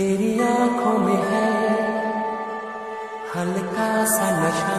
तेरी आंखों में है हल्का सा नशा।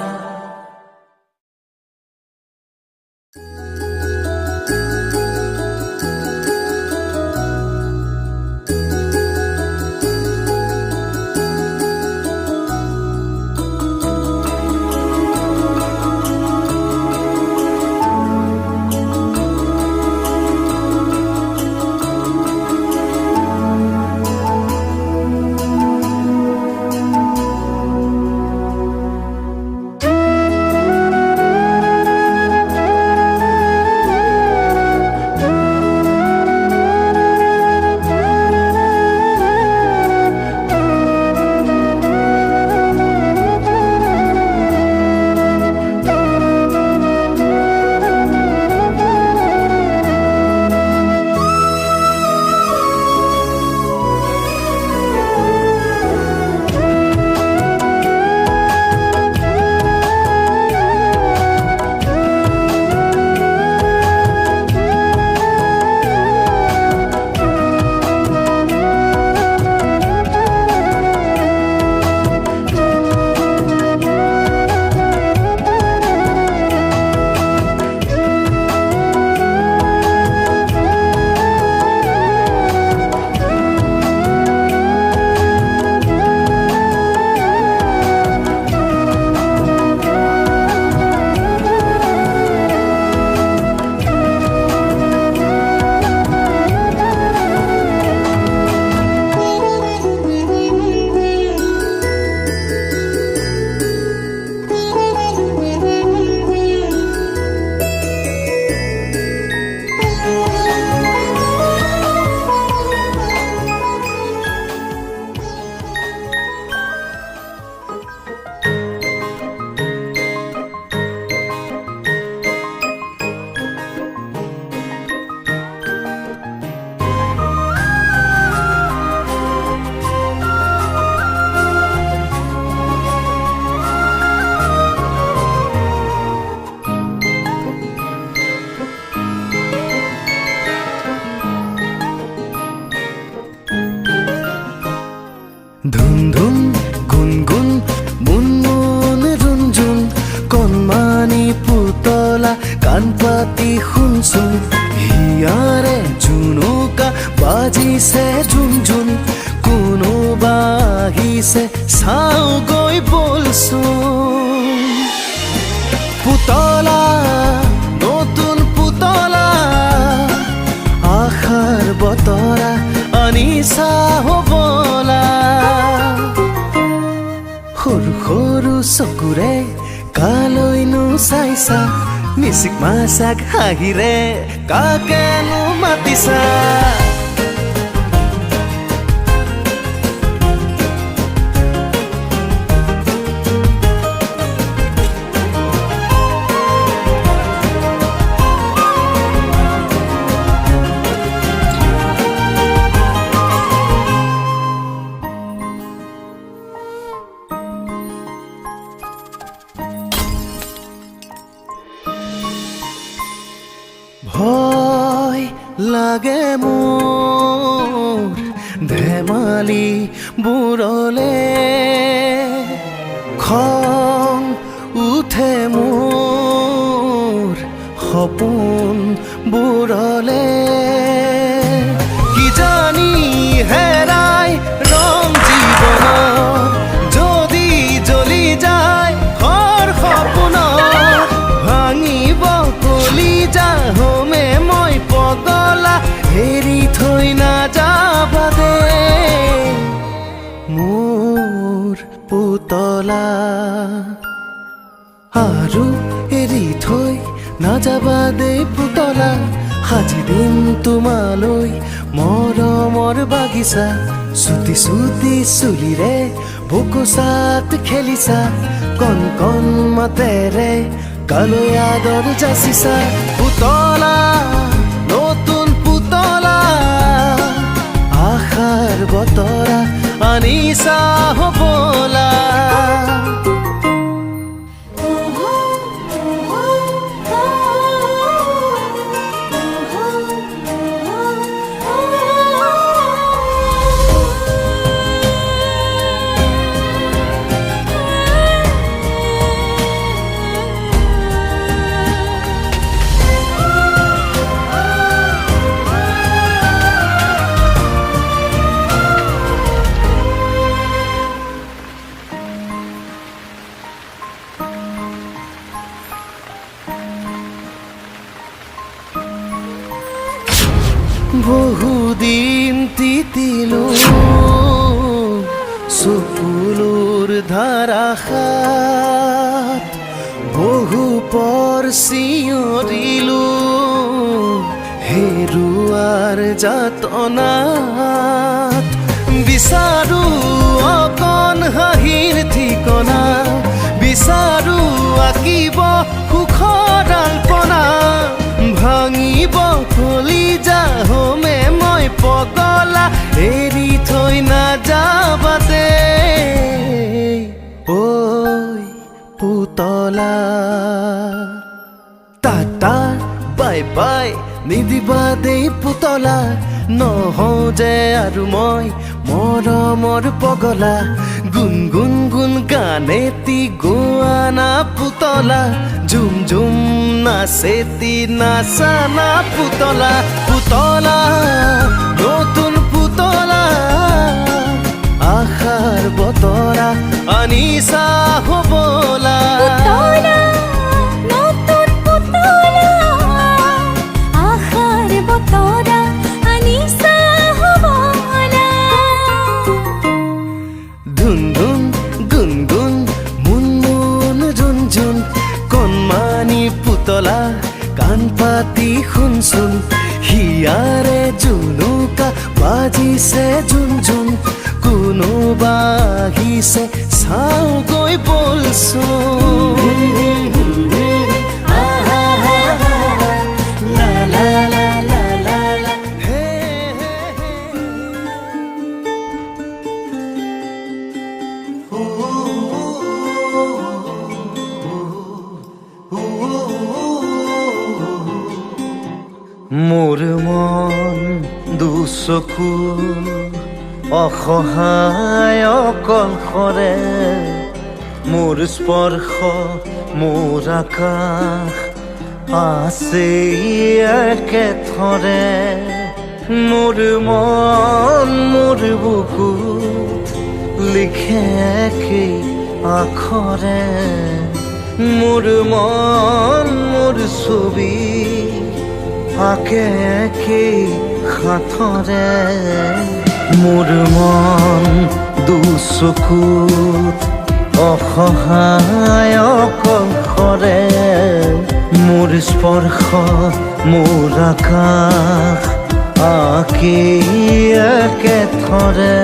ধুম ধুম গুনগুন মুনমুন ঝুনঝুন কণমানি পুতলা কাণ পাতি শুনচোন হিয়াৰে জুনুকা বাজিছে ঝুনঝুন কোনোবা আহিছে চাওগৈ বলচোন পুতলা নতুন পুতলা আশাৰ বতৰা আনিছা হবলা সৰু সৰু চকুৰে কালৈনো চাইছা মিচিক মাছাক হাঁহিৰে কাকেনো মাতিছা ভয় লাগে মোৰ ধেমালি বুৰলে খং উঠে মোৰ সপোন বুৰলে কি জানি হেৰাই ৰং জীৱনৰ যদি জ্বলি যায় ঘৰ সপোনৰ ভাঙিব কলিজা হমে মই পগলা এৰি থৈ নাযাবা দে মোৰ পুতলা আৰু এৰি থৈ নাযাবা দে পুতলা সাজি দিম তোমালৈ মৰমৰ বাগিচা চুটি চুটি চুলিৰে বুকুচাত খেলিছা কণ কণ মাতেৰে কালৈ আদৰ যাচিছা পুতলা নতুন পুতলা আশাৰ বতৰা আনিছা হবলা আশাত বহু পৰ চিঞৰিলো হেৰুৱাৰ যাতনাত বিচাৰো অকণ হাঁহিৰ ঠিকনা বিচাৰো আঁকিব সুখৰ আল্পনা ভাঙিব কলিজা হোমে মই পগলা এৰি থৈ নাযাবা দে ঐ পুতলা টাটা বাই বাই নিদিবা দেই পুতলা নহওঁ যে আৰু মই মৰমৰ পগলা গুণ গুণ গুণ গানেতি গোৱা না পুতলা ঝুম ঝুম নাচেতি নাচানা পুতলা পুতলা নতুন পুতলা আশাৰ বতৰা আনিছা হ'বলা পুতলা নতুন পুতলা আশাৰ বতৰা আনিছা হ'বলা ধুন ধুন গুণ গুণ মুন মুন ঝুন ঝুন কণমানি পুতলা কাণ পাতি শুনচোন হিয়াৰে জুনুকা বাজিছে ঝুন ঝুন কোনোবা আহিছে চাওঁগৈ বলচোন লা লা লা লা লা লা হে হে হে মোৰ মন দুচকু অসহায় অকলশৰে মোৰ স্পৰ্শ মোৰ আকাশ আছে একেথৰে মোৰ মন মোৰ বুকুত লিখে একেই আখৰে মোৰ মন মোৰ ছবি আঁকে একেই সাঁথৰে মোৰ মন দুচকুত অসহায় অকলশৰে মোৰ স্পৰ্শ মোৰ আকাশ আঁকি একেথৰে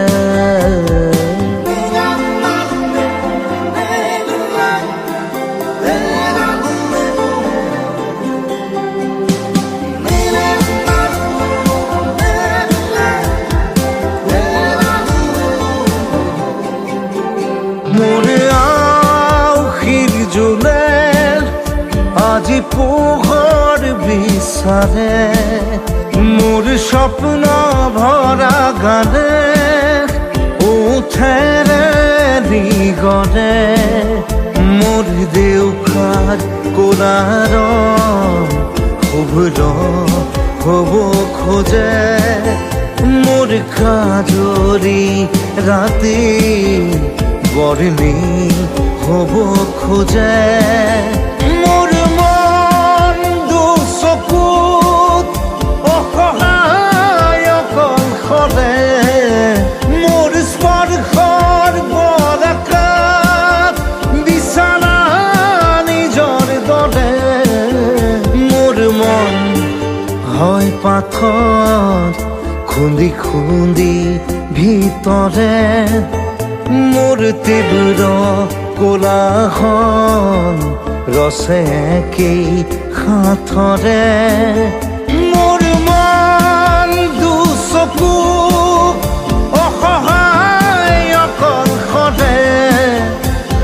মোৰ আউসীৰ জোলে আজি পোহৰ বিচাৰে মোৰ স্বপ্ন ভৰা গানে উঠেৰে নিগৰে মোৰ দেউখাৰ কোলাৰ শুভ্ৰ হ'ব খোজে মোৰ কাজৰি ৰাতি বৰ্ণি হ'ব খোজে মোৰ মন দুচকুত অসহায় অকলশৰে মোৰ স্পৰ্শৰ বৰকাত বিছানা নিজৰ দৰে মোৰ মন হয় পাথৰ খুন্দি খুন্দি ভিতৰে মোৰ তীব্ৰ কোলাহল ৰচে একেই সাঁথৰে মোৰ মন দুচকু অসহায় অকলশৰে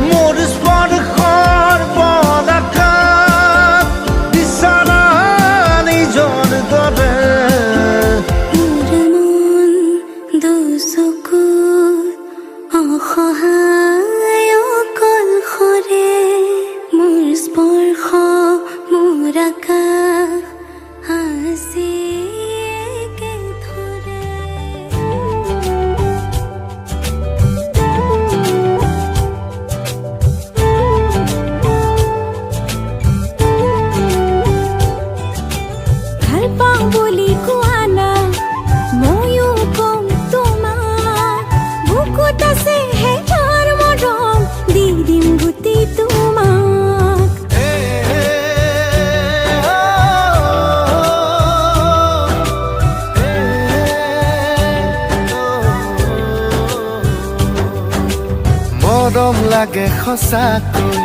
মোৰ স্পৰ্শৰ বৰকাত বিছানা নিজৰ দৰে মোৰ মন দুচকুত অসহায় অকলশৰে মোৰ স্পৰ্শ মোৰ আকাশ আজি একেথৰে ভাল পাওঁ বুলি কোৱা না ময়ো কম তোমাৰ বুকুত আছে হে মৰম লাগে সঁচাকৈ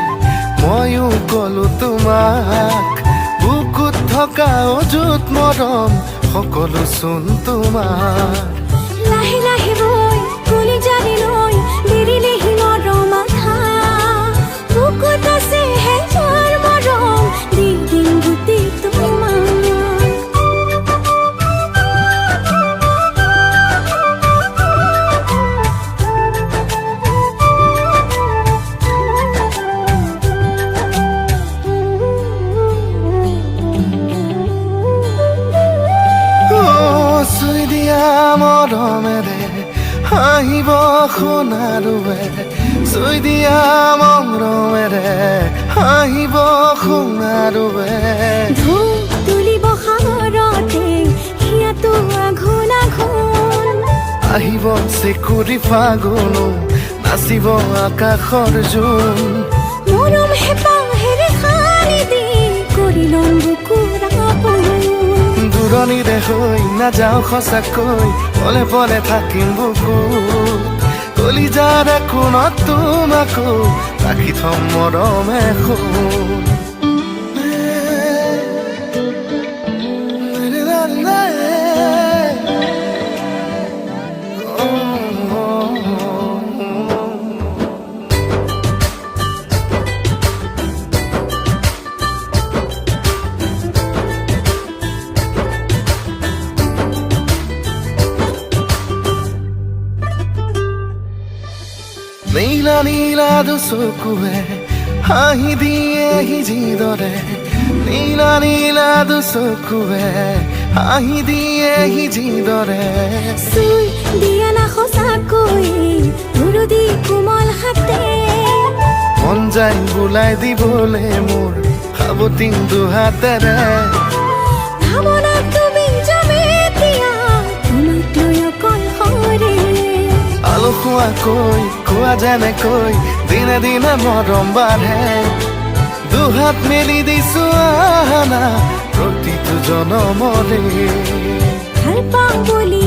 ময়ো কলো তোমাক বুকুত থকা অযুত মৰম সকলো চোন তোমাৰ লাহে লাহে বৈ কলি জানি লৈ দেৰিলেহি মৰম আধা বুকুত আছে হেজাৰ মৰম দি দিম গোটেই তোমাক চুই দিয়া মৰমেৰে হাঁহিব সোণাৰুৱে চুই দিয়া মৰমেৰে হাঁহিব সোণাৰুৱে ধূপ তুলিব সাগৰতে হিয়াটো আঘোণ আঘোণ আহিব চেকুৰি ফাগুনো নাচিব আকাশৰ জোন মৰম হেঁপাহেৰে সানি দি কৰি ল'ম বুকুৰ আপোন দূৰণিৰে হৈ নাযাওঁ সঁচাকৈ পলে পলে থাকিম বুকুত কলিজাৰ কোণত তোমাকো ৰাখি থম মৰমে সোণ নীলা নীলা দুচকুৱে হাঁহি দিয়ে সিজিদৰে নীলা নীলা দুচকুৱে হাঁহি দিয়ে সিজিদৰে চুই দিয়া না সঁচাকৈ মুৰুদি কোমল হাতে মন যায় বোলাই দিবলে মোৰ সাৱটিং দুহাতেৰে ভাৱনা তুমি যাবে এতিয়া তোমাক লৈ অকলশৰে আলসুৱাকৈ খোৱা যেনেকৈ দিনে দিনে মৰম বাঢ়ে দুহাত মেলি দিছো আহানা প্ৰতিটো জনমৰে ভাল পাওঁ বুলি